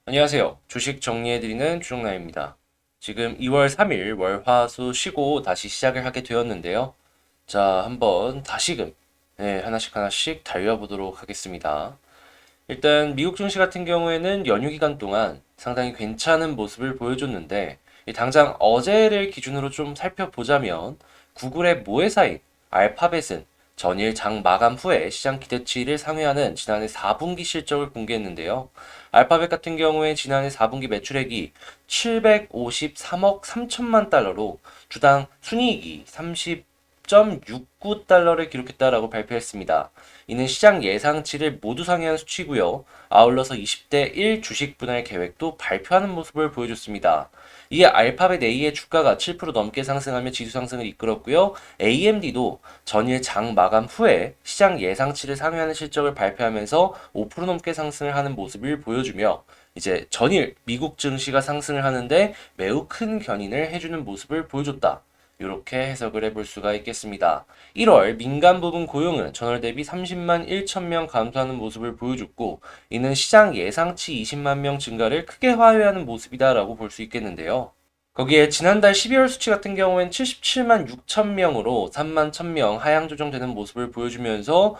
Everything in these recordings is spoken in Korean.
안녕하세요. 주식 정리해드리는 주정남입니다. 지금 2월 3일 월화수 쉬고 다시 시작을 하게 되었는데요. 자, 한번 다시금 하나씩 하나씩 달려보도록 하겠습니다. 일단 미국 증시 같은 경우에는 연휴 기간 동안 상당히 괜찮은 모습을 보여줬는데 당장 어제를 기준으로 좀 살펴보자면 구글의 모회사인 알파벳은 전일 장 마감 후에 시장 기대치를 상회하는 지난해 4분기 실적을 공개했는데요. 알파벳 같은 경우에 지난해 4분기 매출액이 753억 3천만 달러로 주당 순이익이 30.69달러를 기록했다라고 발표했습니다. 이는 시장 예상치를 모두 상회한 수치고요. 아울러서 20대 1 주식 분할 계획도 발표하는 모습을 보여줬습니다. 이에 알파벳 A의 주가가 7% 넘게 상승하며 지수 상승을 이끌었고요. AMD도 전일 장 마감 후에 시장 예상치를 상회하는 실적을 발표하면서 5% 넘게 상승을 하는 모습을 보여주며 이제 전일 미국 증시가 상승을 하는데 매우 큰 견인을 해주는 모습을 보여줬다. 이렇게 해석을 해볼 수가 있겠습니다. 1월 민간 부분 고용은 전월 대비 30만 1천 명 감소하는 모습을 보여줬고 이는 시장 예상치 20만 명 증가를 크게 화해하는 모습이다라고 볼 수 있겠는데요. 거기에 지난달 12월 수치 같은 경우엔 77만 6천 명으로 3만 1천 명 하향 조정되는 모습을 보여주면서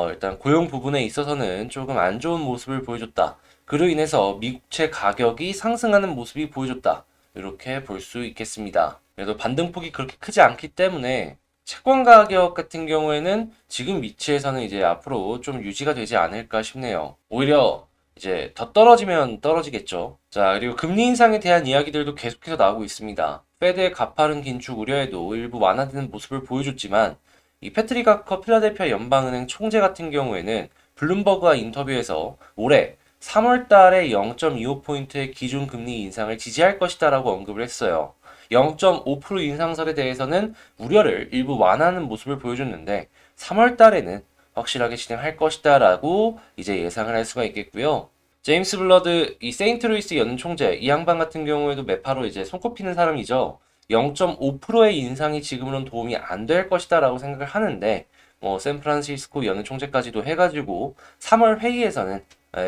일단 고용 부분에 있어서는 조금 안 좋은 모습을 보여줬다. 그로 인해서 미국채 가격이 상승하는 모습이 보여줬다. 이렇게 볼 수 있겠습니다. 그래도 반등폭이 그렇게 크지 않기 때문에 채권 가격 같은 경우에는 지금 위치에서는 이제 앞으로 좀 유지가 되지 않을까 싶네요. 오히려 이제 더 떨어지면 떨어지겠죠. 자, 그리고 금리 인상에 대한 이야기들도 계속해서 나오고 있습니다. 페드의 가파른 긴축 우려에도 일부 완화되는 모습을 보여줬지만 이 패트릭 아커 필라델피아 연방은행 총재 같은 경우에는 블룸버그와 인터뷰에서 올해 3월 달에 0.25포인트의 기준 금리 인상을 지지할 것이다라고 언급을 했어요. 0.5% 인상설에 대해서는 우려를 일부 완화하는 모습을 보여줬는데 3월 달에는 확실하게 진행할 것이다라고 이제 예상을 할 수가 있겠고요. 제임스 블러드 이 세인트루이스 연 총재 이 양반 같은 경우에도 매파로 이제 손꼽히는 사람이죠. 0.5%의 인상이 지금으로는 도움이 안 될 것이다라고 생각을 하는데 뭐 샌프란시스코 연 총재까지도 해가지고 3월 회의에서는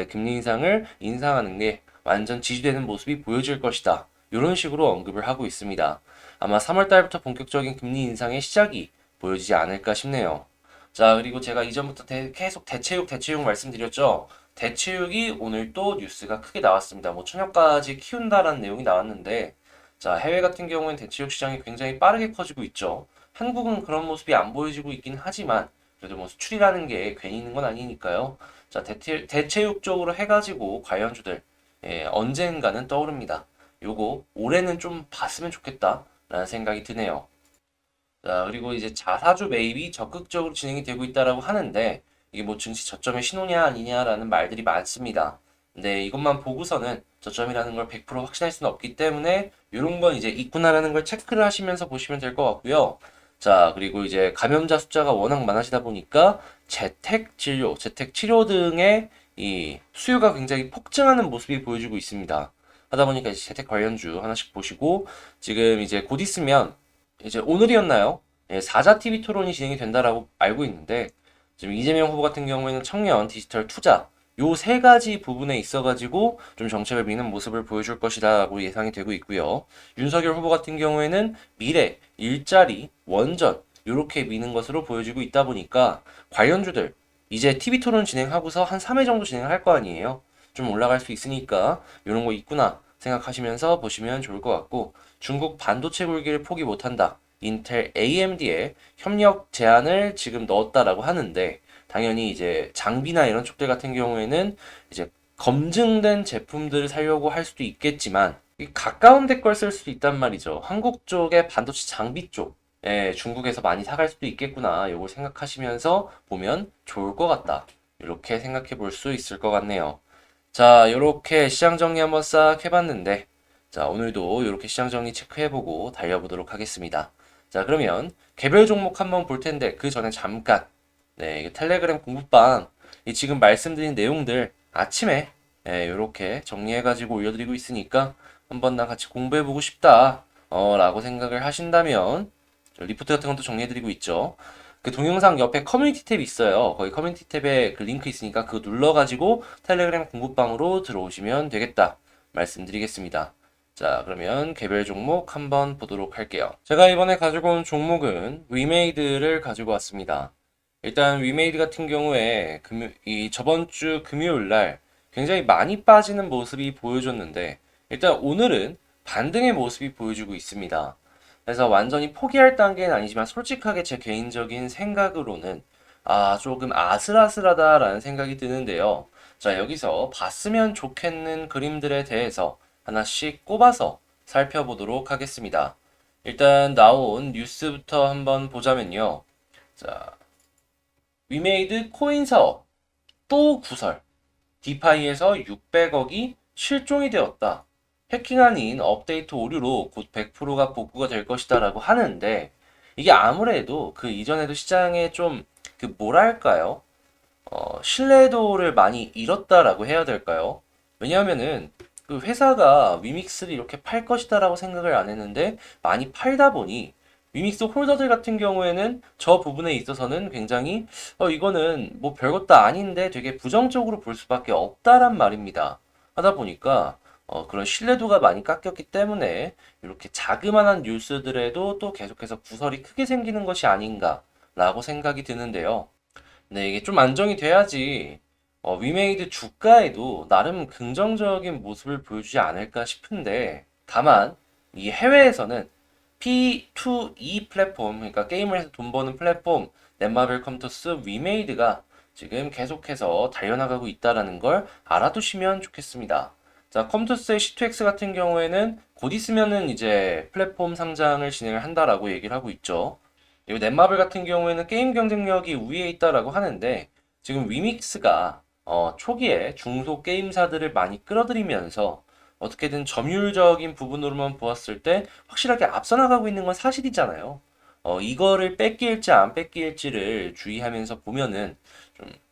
금리 인상을 인상하는 게 완전 지지되는 모습이 보여질 것이다. 이런 식으로 언급을 하고 있습니다. 아마 3월 달부터 본격적인 금리 인상의 시작이 보여지지 않을까 싶네요. 자, 그리고 제가 이전부터 계속 대체육 말씀드렸죠. 대체육이 오늘 또 뉴스가 크게 나왔습니다. 뭐 천여까지 키운다라는 내용이 나왔는데, 자, 해외 같은 경우엔 대체육 시장이 굉장히 빠르게 커지고 있죠. 한국은 그런 모습이 안 보여지고 있긴 하지만, 그래도 뭐 수출이라는 게 괜히 있는 건 아니니까요. 자, 대체육 쪽으로 해가지고 관련주들, 언젠가는 떠오릅니다. 요거 올해는 좀 봤으면 좋겠다라는 생각이 드네요. 자, 그리고 이제 자사주 매입이 적극적으로 진행이 되고 있다라고 하는데 이게 뭐 증시 저점의 신호냐 아니냐라는 말들이 많습니다. 근데 이것만 보고서는 저점이라는 걸 100% 확신할 수는 없기 때문에 이런 건 이제 있구나라는 걸 체크를 하시면서 보시면 될 것 같고요. 자, 그리고 이제 감염자 숫자가 워낙 많아지다 보니까 재택 진료, 재택 치료 등의 이 수요가 굉장히 폭증하는 모습이 보여지고 있습니다. 하다 보니까 이제 재택 관련주 하나씩 보시고 지금 이제 곧 있으면 이제 오늘이었나요? 예, 4자 TV 토론이 진행이 된다라고 알고 있는데 지금 이재명 후보 같은 경우에는 청년, 디지털 투자 요 세 가지 부분에 있어가지고 좀 정책을 미는 모습을 보여줄 것이라고 예상이 되고 있고요. 윤석열 후보 같은 경우에는 미래, 일자리, 원전 요렇게 미는 것으로 보여지고 있다 보니까 관련주들 이제 TV 토론 진행하고서 한 3회 정도 진행할 거 아니에요. 좀 올라갈 수 있으니까 이런 거 있구나 생각하시면서 보시면 좋을 것 같고 중국 반도체 굴기를 포기 못한다. 인텔 AMD에 협력 제한을 지금 넣었다라고 하는데 당연히 이제 장비나 이런 쪽들 같은 경우에는 이제 검증된 제품들을 사려고 할 수도 있겠지만 가까운 데 걸 쓸 수도 있단 말이죠. 한국 쪽의 반도체 장비 쪽 중국에서 많이 사갈 수도 있겠구나. 이걸 생각하시면서 보면 좋을 것 같다. 이렇게 생각해 볼 수 있을 것 같네요. 자, 이렇게 시장 정리 한번 싹 해봤는데, 자, 오늘도 이렇게 시장 정리 체크해보고 달려보도록 하겠습니다. 자, 그러면 개별 종목 한번 볼 텐데, 그 전에 잠깐, 이게 텔레그램 공부방, 이 지금 말씀드린 내용들 아침에, 이렇게 정리해가지고 올려드리고 있으니까, 한번 나 같이 공부해보고 싶다, 라고 생각을 하신다면, 리포트 같은 것도 정리해드리고 있죠. 그 동영상 옆에 커뮤니티 탭이 있어요. 거기 커뮤니티 탭에 그 링크 있으니까 그거 눌러가지고 텔레그램 공부방으로 들어오시면 되겠다. 말씀드리겠습니다. 자, 그러면 개별 종목 한번 보도록 할게요. 제가 이번에 가지고 온 종목은 위메이드를 가지고 왔습니다. 일단 위메이드 같은 경우에 이 저번 주 금요일 날 굉장히 많이 빠지는 모습이 보여줬는데 일단 오늘은 반등의 모습이 보여주고 있습니다. 그래서 완전히 포기할 단계는 아니지만 솔직하게 제 개인적인 생각으로는 조금 아슬아슬하다라는 생각이 드는데요. 자, 여기서 봤으면 좋겠는 그림들에 대해서 하나씩 꼽아서 살펴보도록 하겠습니다. 일단 나온 뉴스부터 한번 보자면요. 자, 위메이드 코인 사업 또 구설. 디파이에서 600억이 실종이 되었다. 해킹 아닌 업데이트 오류로 곧 100%가 복구가 될 것이다 라고 하는데 이게 아무래도 그 이전에도 시장에 좀 그 뭐랄까요? 신뢰도를 많이 잃었다라고 해야 될까요? 왜냐하면은 그 회사가 위믹스를 이렇게 팔 것이다라고 생각을 안 했는데 많이 팔다 보니 위믹스 홀더들 같은 경우에는 저 부분에 있어서는 굉장히 이거는 뭐 별것도 아닌데 되게 부정적으로 볼 수밖에 없다란 말입니다. 하다 보니까 그런 신뢰도가 많이 깎였기 때문에 이렇게 자그마한 뉴스들에도 또 계속해서 구설이 크게 생기는 것이 아닌가라고 생각이 드는데요. 네, 이게 좀 안정이 돼야지 위메이드 주가에도 나름 긍정적인 모습을 보여주지 않을까 싶은데 다만 이 해외에서는 P2E 플랫폼, 그러니까 게임을 해서 돈 버는 플랫폼 넷마블 컴투스 위메이드가 지금 계속해서 달려나가고 있다는 걸 알아두시면 좋겠습니다. 자, 컴투스의 C2X 같은 경우에는 곧 있으면은 이제 플랫폼 상장을 진행을 한다라고 얘기를 하고 있죠. 그리고 넷마블 같은 경우에는 게임 경쟁력이 우위에 있다라고 하는데 지금 위믹스가 초기에 중소 게임사들을 많이 끌어들이면서 어떻게든 점유율적인 부분으로만 보았을 때 확실하게 앞서 나가고 있는 건 사실이잖아요. 이거를 뺏길지 안 뺏길지를 주의하면서 보면은 좀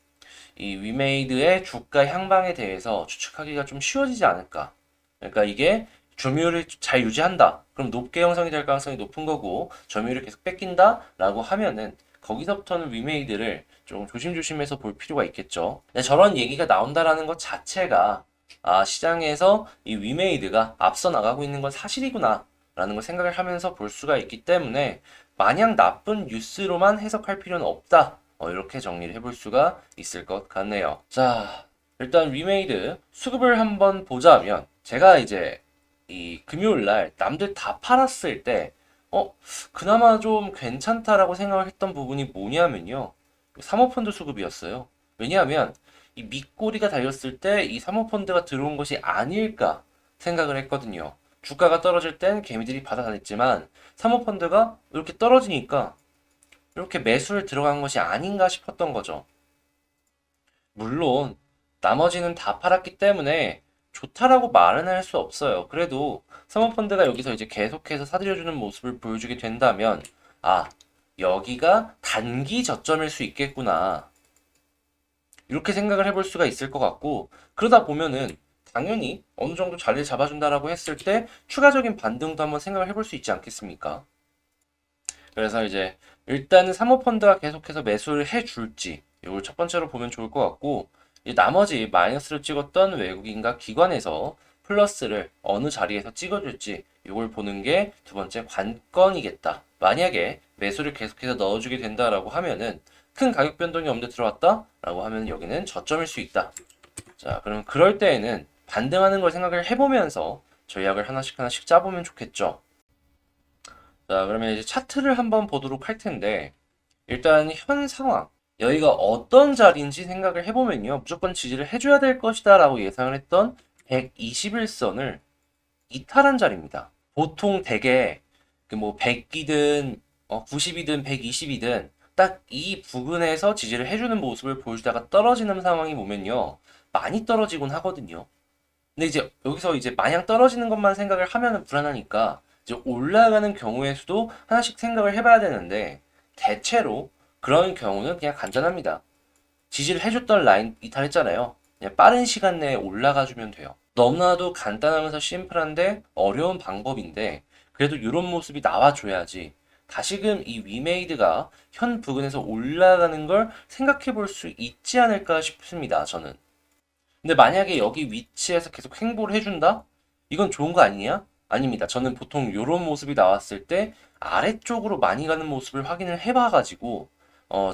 이 위메이드의 주가 향방에 대해서 추측하기가 좀 쉬워지지 않을까. 그러니까 이게 점유율을 잘 유지한다. 그럼 높게 형성이 될 가능성이 높은 거고 점유율을 계속 뺏긴다라고 하면은 거기서부터는 위메이드를 좀 조심조심해서 볼 필요가 있겠죠. 근데 저런 얘기가 나온다라는 것 자체가 시장에서 이 위메이드가 앞서 나가고 있는 건 사실이구나 라는 걸 생각을 하면서 볼 수가 있기 때문에 마냥 나쁜 뉴스로만 해석할 필요는 없다. 이렇게 정리를 해볼 수가 있을 것 같네요. 자, 일단 위메이드 수급을 한번 보자면 제가 이제 이 금요일 날 남들 다 팔았을 때 그나마 좀 괜찮다라고 생각을 했던 부분이 뭐냐면요. 사모펀드 수급이었어요. 왜냐하면 이 밑꼬리가 달렸을 때 이 사모펀드가 들어온 것이 아닐까 생각을 했거든요. 주가가 떨어질 땐 개미들이 받아다녔지만 사모펀드가 이렇게 떨어지니까 이렇게 매수를 들어간 것이 아닌가 싶었던 거죠. 물론 나머지는 다 팔았기 때문에 좋다라고 말은 할 수 없어요. 그래도 사모펀드가 여기서 이제 계속해서 사들여주는 모습을 보여주게 된다면 여기가 단기 저점일 수 있겠구나. 이렇게 생각을 해볼 수가 있을 것 같고 그러다 보면은 당연히 어느 정도 자리를 잡아준다라고 했을 때 추가적인 반등도 한번 생각을 해볼 수 있지 않겠습니까? 그래서 이제 일단은 사모펀드가 계속해서 매수를 해줄지 이걸 첫 번째로 보면 좋을 것 같고 이제 나머지 마이너스를 찍었던 외국인과 기관에서 플러스를 어느 자리에서 찍어줄지 이걸 보는 게 두 번째 관건이겠다. 만약에 매수를 계속해서 넣어주게 된다라고 하면은 큰 가격 변동이 없는데 들어왔다라고 하면 여기는 저점일 수 있다. 자, 그러면 그럴 때에는 반등하는 걸 생각을 해보면서 전략을 하나씩 하나씩 짜보면 좋겠죠. 자, 그러면 이제 차트를 한번 보도록 할 텐데, 일단 현 상황, 여기가 어떤 자리인지 생각을 해보면요. 무조건 지지를 해줘야 될 것이다 라고 예상을 했던 121선을 이탈한 자리입니다. 보통 대개 그뭐 100이든 90이든 120이든 딱 이 부근에서 지지를 해주는 모습을 보여주다가 떨어지는 상황이 보면요. 많이 떨어지곤 하거든요. 근데 이제 여기서 이제 마냥 떨어지는 것만 생각을 하면은 불안하니까 이제 올라가는 경우의 수도 하나씩 생각을 해봐야 되는데 대체로 그런 경우는 그냥 간단합니다. 지지를 해줬던 라인 이탈했잖아요. 그냥 빠른 시간 내에 올라가주면 돼요. 너무나도 간단하면서 심플한데 어려운 방법인데 그래도 이런 모습이 나와줘야지 다시금 이 위메이드가 현 부근에서 올라가는 걸 생각해 볼 수 있지 않을까 싶습니다. 저는. 근데 만약에 여기 위치에서 계속 횡보를 해준다? 이건 좋은 거 아니냐? 아닙니다. 저는 보통 이런 모습이 나왔을 때 아래쪽으로 많이 가는 모습을 확인을 해봐가지고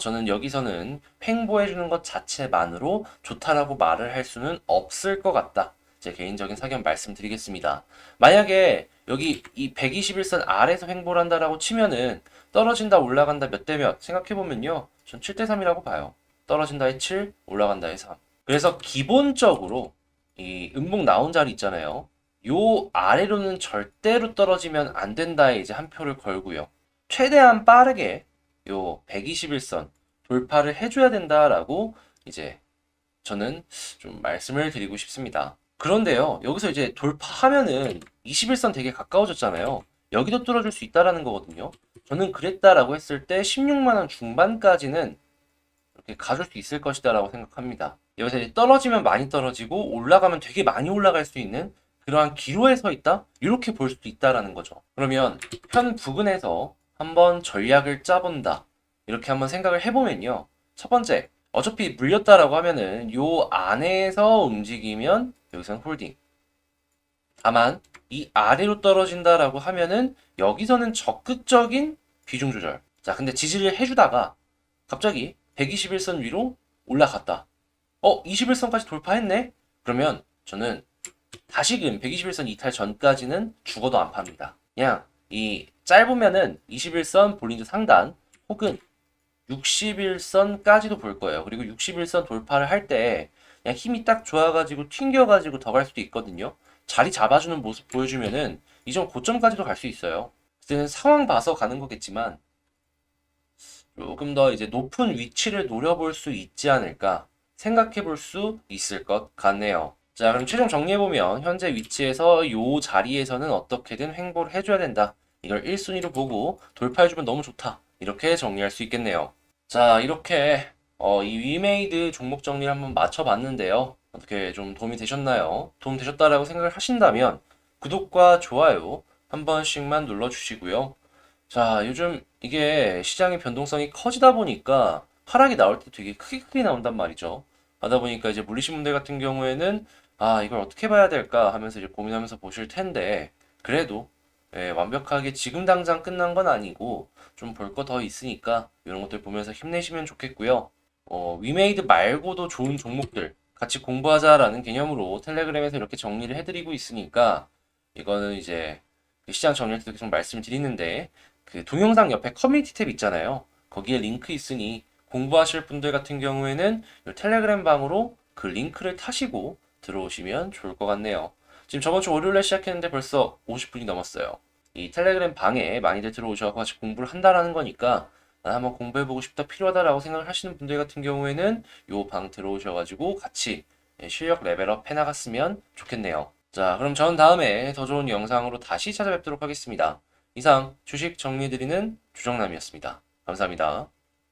저는 여기서는 횡보해주는 것 자체만으로 좋다라고 말을 할 수는 없을 것 같다. 제 개인적인 사견 말씀드리겠습니다. 만약에 여기 이 121선 아래에서 횡보를 한다라고 치면은 떨어진다 올라간다 몇 대 몇 생각해보면요. 전 7대 3이라고 봐요. 떨어진다에 7, 올라간다에 3. 그래서 기본적으로 이 음봉 나온 자리 있잖아요. 요 아래로는 절대로 떨어지면 안 된다에 이제 한 표를 걸고요. 최대한 빠르게 요 121선 돌파를 해줘야 된다라고 이제 저는 좀 말씀을 드리고 싶습니다. 그런데요, 여기서 이제 돌파하면은 21선 되게 가까워졌잖아요. 여기도 뚫어줄 수 있다라는 거거든요. 저는 그랬다라고 했을 때 16만 원 중반까지는 이렇게 가줄 수 있을 것이다라고 생각합니다. 여기서 이제 떨어지면 많이 떨어지고 올라가면 되게 많이 올라갈 수 있는 그러한 기로에 서 있다? 이렇게 볼 수도 있다라는 거죠. 그러면 현 부근에서 한번 전략을 짜본다. 이렇게 한번 생각을 해보면요. 첫 번째, 어차피 물렸다라고 하면은 요 안에서 움직이면 여기서는 홀딩. 다만 이 아래로 떨어진다라고 하면은 여기서는 적극적인 비중 조절. 자, 근데 지지를 해주다가 갑자기 121선 위로 올라갔다. 21선까지 돌파했네? 그러면 저는 다시금 121선 이탈 전까지는 죽어도 안 팝니다. 그냥 이 짧으면은 21선 볼린저 상단 혹은 61선까지도 볼 거예요. 그리고 61선 돌파를 할 때 그냥 힘이 딱 좋아가지고 튕겨가지고 더 갈 수도 있거든요. 자리 잡아주는 모습 보여주면은 이전 고점까지도 갈 수 있어요. 그때는 상황 봐서 가는 거겠지만 조금 더 이제 높은 위치를 노려볼 수 있지 않을까 생각해 볼 수 있을 것 같네요. 자, 그럼 최종 정리해보면 현재 위치에서 이 자리에서는 어떻게든 횡보를 해줘야 된다. 이걸 1순위로 보고 돌파해주면 너무 좋다. 이렇게 정리할 수 있겠네요. 자, 이렇게 이 위메이드 종목 정리를 한번 맞춰봤는데요. 어떻게 좀 도움이 되셨나요? 도움 되셨다라고 생각을 하신다면 구독과 좋아요 한 번씩만 눌러주시고요. 자, 요즘 이게 시장의 변동성이 커지다 보니까 하락이 나올 때 되게 크게 나온단 말이죠. 하다 보니까 이제 물리신 분들 같은 경우에는 이걸 어떻게 봐야 될까 하면서 이제 고민하면서 보실 텐데 그래도 완벽하게 지금 당장 끝난 건 아니고 좀 볼 거 더 있으니까 이런 것들 보면서 힘내시면 좋겠고요. 위메이드 말고도 좋은 종목들 같이 공부하자라는 개념으로 텔레그램에서 이렇게 정리를 해드리고 있으니까 이거는 이제 그 시장 정리할 때도 계속 말씀을 드리는데 그 동영상 옆에 커뮤니티 탭 있잖아요. 거기에 링크 있으니 공부하실 분들 같은 경우에는 이 텔레그램 방으로 그 링크를 타시고 들어오시면 좋을 것 같네요. 지금 저번 주 월요일에 시작했는데 벌써 50분이 넘었어요. 이 텔레그램 방에 많이들 들어오셔서 같이 공부를 한다라는 거니까 난 한번 공부해보고 싶다 필요하다라고 생각을 하시는 분들 같은 경우에는 요 방 들어오셔가지고 같이 실력 레벨업 해나갔으면 좋겠네요. 자, 그럼 전 다음에 더 좋은 영상으로 다시 찾아뵙도록 하겠습니다. 이상 주식 정리해드리는 주정남이었습니다. 감사합니다.